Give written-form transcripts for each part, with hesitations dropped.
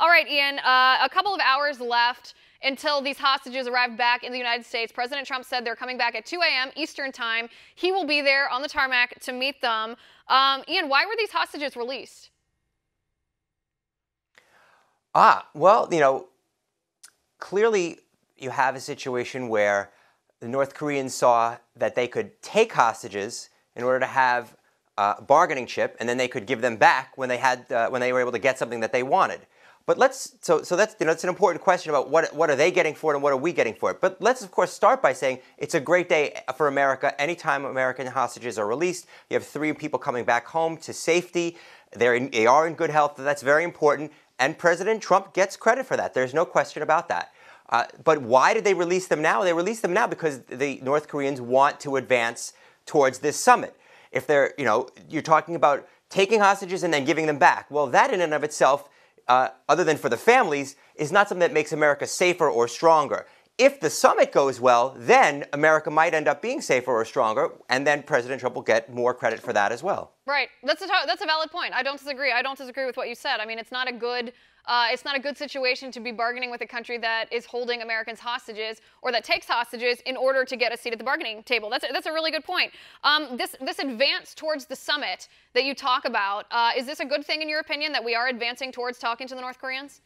All right, Ian, a couple of hours left until these hostages arrive back in the United States. President Trump said they're coming back at 2 a.m. Eastern time. He will be there on the tarmac to meet them. Ian, why were these hostages released? Well, clearly you have a situation where the North Koreans saw that they could take hostages in order to have a bargaining chip, and then they could give them back when they were able to get something that they wanted. But so that's it's an important question about what are they getting for it and what are we getting for it. But let's of course start by saying it's a great day for America. Anytime American hostages are released, you have 3 people coming back home to safety. They are in good health. That's very important. And President Trump gets credit for that. There's no question about that. But why did they release them now? They released them now because the North Koreans want to advance towards this summit. If they're, you're talking about taking hostages and then giving them back. Well, that in and of itself, other than for the families, is not something that makes America safer or stronger. If the summit goes well, then America might end up being safer or stronger, and then President Trump will get more credit for that as well. Right. That's a valid point. I don't disagree. I don't disagree with what you said. I mean, it's not a good situation to be bargaining with a country that is holding Americans hostages or that takes hostages in order to get a seat at the bargaining table. That's a really good point. This advance towards the summit that you talk about, is this a good thing in your opinion that we are advancing towards talking to the North Koreans?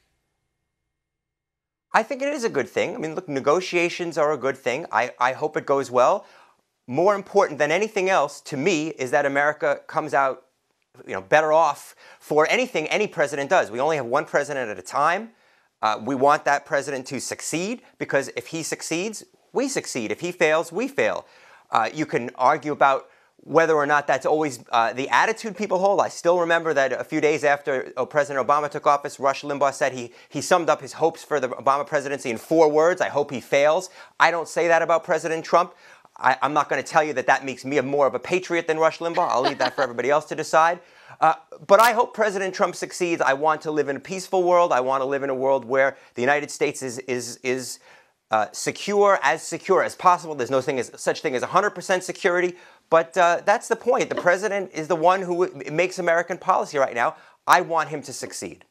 I think it is a good thing. I mean, look, negotiations are a good thing. I hope it goes well. More important than anything else to me is that America comes out, better off for anything any president does. We only have one president at a time. We want that president to succeed because if he succeeds, we succeed. If he fails, we fail. You can argue about whether or not that's always the attitude people hold. I still remember that a few days after President Obama took office, Rush Limbaugh said he summed up his hopes for the Obama presidency in 4 words: I hope he fails. I don't say that about President Trump. I'm not going to tell you that makes me more of a patriot than Rush Limbaugh. I'll leave that for everybody else to decide. But I hope President Trump succeeds. I want to live in a peaceful world. I want to live in a world where the United States is secure as possible. There's no such thing as 100% security. But that's the point. The president is the one who makes American policy right now. I want him to succeed.